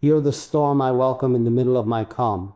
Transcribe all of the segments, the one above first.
You're the storm I welcome in the middle of my calm,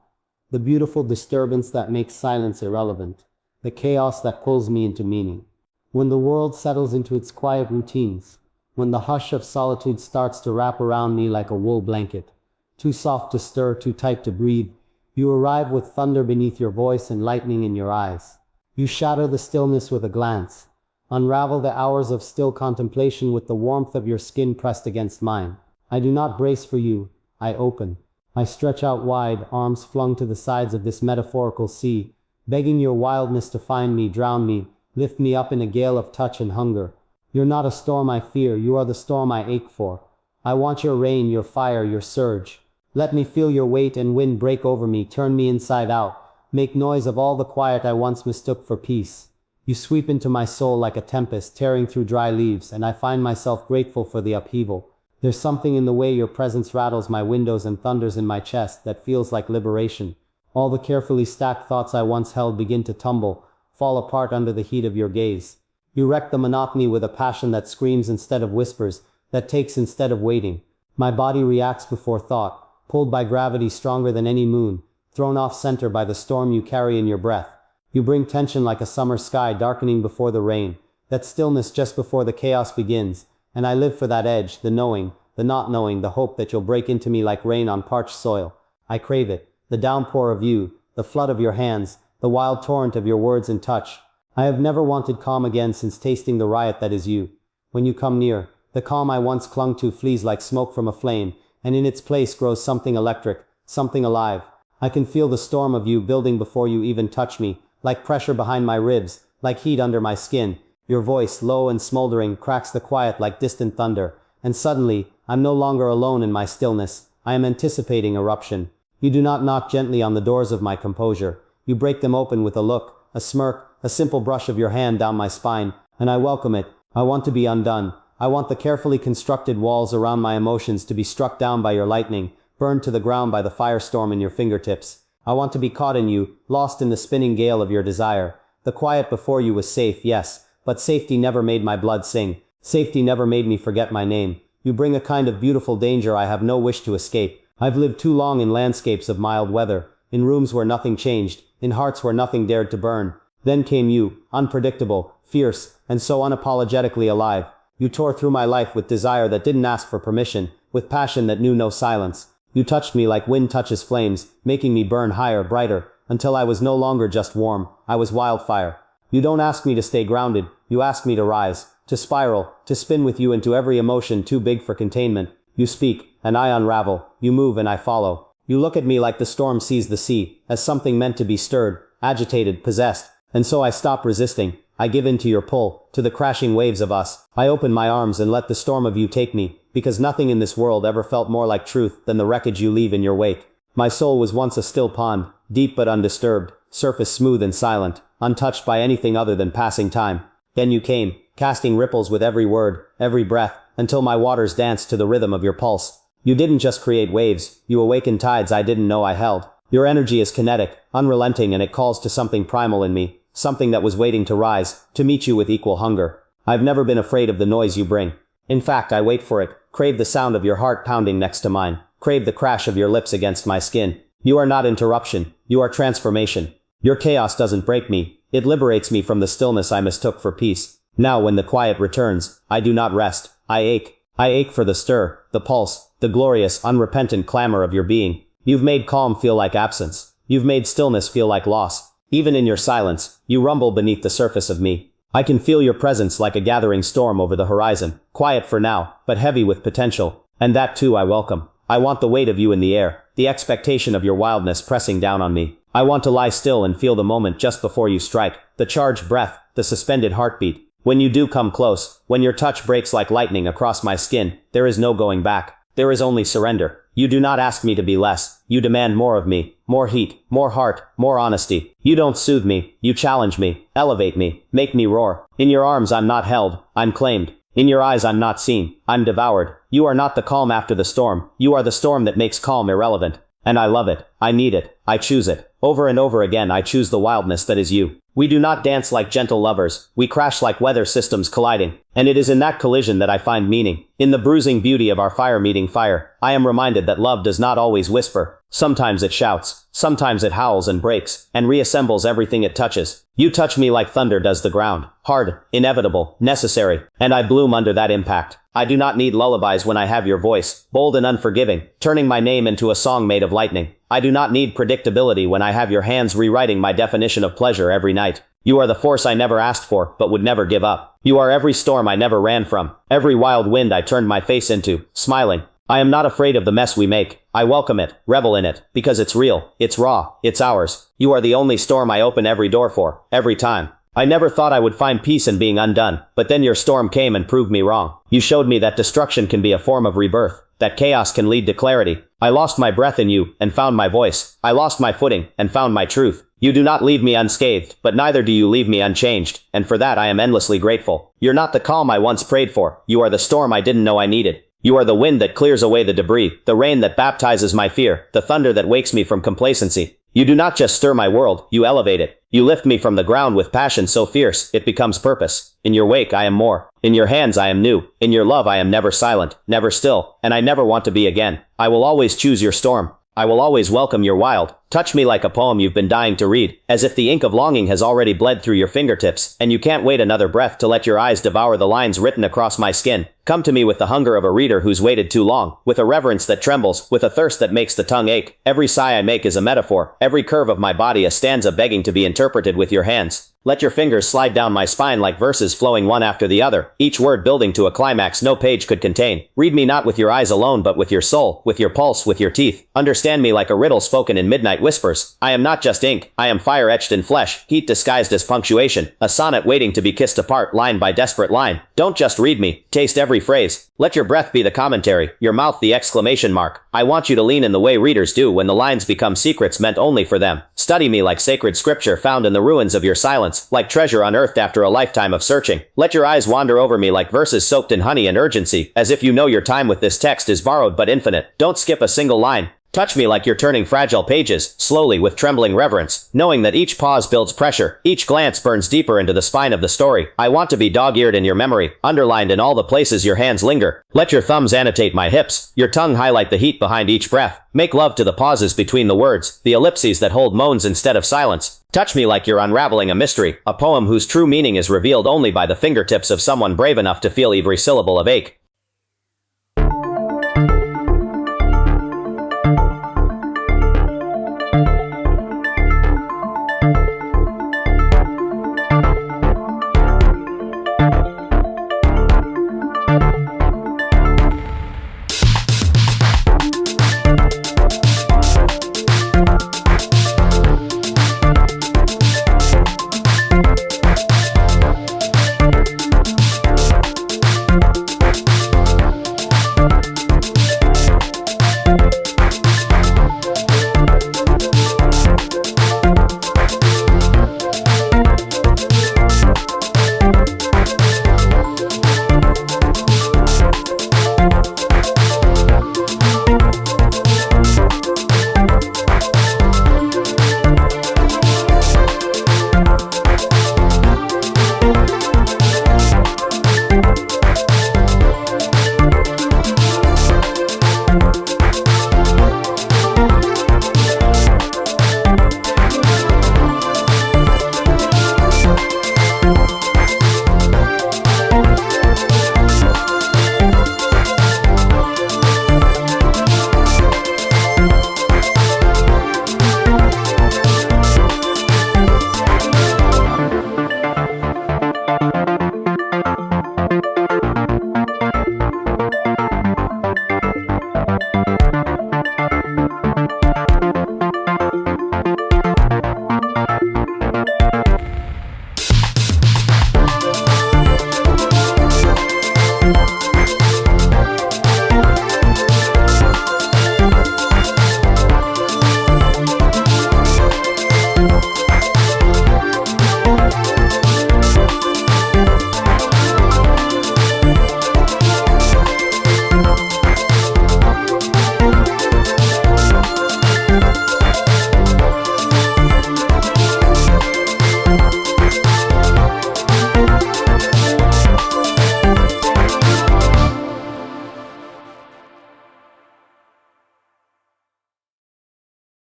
the beautiful disturbance that makes silence irrelevant, the chaos that pulls me into meaning. When the world settles into its quiet routines, when the hush of solitude starts to wrap around me like a wool blanket, too soft to stir, too tight to breathe, you arrive with thunder beneath your voice and lightning in your eyes. You shatter the stillness with a glance, unravel the hours of still contemplation with the warmth of your skin pressed against mine. I do not brace for you, I open. I stretch out wide, arms flung to the sides of this metaphorical sea, begging your wildness to find me, drown me, lift me up in a gale of touch and hunger. You're not a storm I fear, you are the storm I ache for. I want your rain, your fire, your surge. Let me feel your weight and wind break over me, turn me inside out, make noise of all the quiet I once mistook for peace. You sweep into my soul like a tempest, tearing through dry leaves, and I find myself grateful for the upheaval. There's something in the way your presence rattles my windows and thunders in my chest that feels like liberation. All the carefully stacked thoughts I once held begin to tumble, fall apart under the heat of your gaze. You wreck the monotony with a passion that screams instead of whispers, that takes instead of waiting. My body reacts before thought, pulled by gravity stronger than any moon, thrown off center by the storm you carry in your breath. You bring tension like a summer sky darkening before the rain, that stillness just before the chaos begins, and I live for that edge, the knowing, the not knowing, the hope that you'll break into me like rain on parched soil. I crave it, the downpour of you, the flood of your hands, the wild torrent of your words and touch. I have never wanted calm again since tasting the riot that is you. When you come near, the calm I once clung to flees like smoke from a flame, and in its place grows something electric, something alive. I can feel the storm of you building before you even touch me, like pressure behind my ribs, like heat under my skin. Your voice, low and smoldering, cracks the quiet like distant thunder, and suddenly, I'm no longer alone in my stillness. I am anticipating eruption. You do not knock gently on the doors of my composure. You break them open with a look, a smirk, a simple brush of your hand down my spine, and I welcome it. I want to be undone. I want the carefully constructed walls around my emotions to be struck down by your lightning, burned to the ground by the firestorm in your fingertips. I want to be caught in you, lost in the spinning gale of your desire. The quiet before you was safe, yes, but safety never made my blood sing. Safety never made me forget my name. You bring a kind of beautiful danger I have no wish to escape. I've lived too long in landscapes of mild weather, in rooms where nothing changed, in hearts where nothing dared to burn. Then came you, unpredictable, fierce, and so unapologetically alive. You tore through my life with desire that didn't ask for permission, with passion that knew no silence. You touched me like wind touches flames, making me burn higher, brighter, until I was no longer just warm, I was wildfire. You don't ask me to stay grounded, you ask me to rise, to spiral, to spin with you into every emotion too big for containment. You speak, and I unravel, you move and I follow. You look at me like the storm sees the sea, as something meant to be stirred, agitated, possessed, and so I stop resisting. I give in to your pull, to the crashing waves of us. I open my arms and let the storm of you take me, because nothing in this world ever felt more like truth than the wreckage you leave in your wake. My soul was once a still pond, deep but undisturbed, surface smooth and silent, untouched by anything other than passing time. Then you came, casting ripples with every word, every breath, until my waters danced to the rhythm of your pulse. You didn't just create waves, you awakened tides I didn't know I held. Your energy is kinetic, unrelenting, and it calls to something primal in me, something that was waiting to rise, to meet you with equal hunger. I've never been afraid of the noise you bring. In fact, I wait for it, crave the sound of your heart pounding next to mine, crave the crash of your lips against my skin. You are not interruption, you are transformation. Your chaos doesn't break me, it liberates me from the stillness I mistook for peace. Now when the quiet returns, I do not rest, I ache. I ache for the stir, the pulse, the glorious, unrepentant clamor of your being. You've made calm feel like absence. You've made stillness feel like loss. Even in your silence, you rumble beneath the surface of me. I can feel your presence like a gathering storm over the horizon, quiet for now, but heavy with potential. And that too I welcome. I want the weight of you in the air, the expectation of your wildness pressing down on me. I want to lie still and feel the moment just before you strike, the charged breath, the suspended heartbeat. When you do come close, when your touch breaks like lightning across my skin, there is no going back. There is only surrender. You do not ask me to be less. You demand more of me, more heat, more heart, more honesty. You don't soothe me. You challenge me, elevate me, make me roar. In your arms I'm not held, I'm claimed. In your eyes I'm not seen, I'm devoured. You are not the calm after the storm. You are the storm that makes calm irrelevant. And I love it. I need it. I choose it. Over and over again I choose the wildness that is you. We do not dance like gentle lovers. We crash like weather systems colliding. And it is in that collision that I find meaning. In the bruising beauty of our fire meeting fire, I am reminded that love does not always whisper. Sometimes it shouts, sometimes it howls and breaks, and reassembles everything it touches. You touch me like thunder does the ground. Hard, inevitable, necessary, and I bloom under that impact. I do not need lullabies when I have your voice, bold and unforgiving, turning my name into a song made of lightning. I do not need predictability when I have your hands rewriting my definition of pleasure every night. You are the force I never asked for, but would never give up. You are every storm I never ran from, every wild wind I turned my face into, smiling. I am not afraid of the mess we make. I welcome it, revel in it, because it's real, it's raw, it's ours. You are the only storm I open every door for, every time. I never thought I would find peace in being undone, but then your storm came and proved me wrong. You showed me that destruction can be a form of rebirth, that chaos can lead to clarity. I lost my breath in you, and found my voice. I lost my footing, and found my truth. You do not leave me unscathed, but neither do you leave me unchanged, and for that I am endlessly grateful. You're not the calm I once prayed for, you are the storm I didn't know I needed. You are the wind that clears away the debris, the rain that baptizes my fear, the thunder that wakes me from complacency. You do not just stir my world, you elevate it. You lift me from the ground with passion so fierce, it becomes purpose. In your wake I am more. In your hands I am new. In your love I am never silent, never still, and I never want to be again. I will always choose your storm. I will always welcome your wild. Touch me like a poem you've been dying to read, as if the ink of longing has already bled through your fingertips, and you can't wait another breath to let your eyes devour the lines written across my skin. Come to me with the hunger of a reader who's waited too long, with a reverence that trembles, with a thirst that makes the tongue ache. Every sigh I make is a metaphor, every curve of my body a stanza begging to be interpreted with your hands. Let your fingers slide down my spine like verses flowing one after the other, each word building to a climax no page could contain. Read me not with your eyes alone but with your soul, with your pulse, with your teeth. Understand me like a riddle spoken in midnight whispers. I am not just ink, I am fire etched in flesh, heat disguised as punctuation, a sonnet waiting to be kissed apart line by desperate line. Don't just read me, taste every phrase. Let your breath be the commentary, your mouth the exclamation mark. I want you to lean in the way readers do when the lines become secrets meant only for them. Study me like sacred scripture found in the ruins of your silence, like treasure unearthed after a lifetime of searching. Let your eyes wander over me like verses soaked in honey and urgency, as if you know your time with this text is borrowed but infinite. Don't skip a single line. Touch me like you're turning fragile pages, slowly with trembling reverence, knowing that each pause builds pressure, each glance burns deeper into the spine of the story. I want to be dog-eared in your memory, underlined in all the places your hands linger. Let your thumbs annotate my hips, your tongue highlight the heat behind each breath. Make love to the pauses between the words, the ellipses that hold moans instead of silence. Touch me like you're unraveling a mystery, a poem whose true meaning is revealed only by the fingertips of someone brave enough to feel every syllable of ache.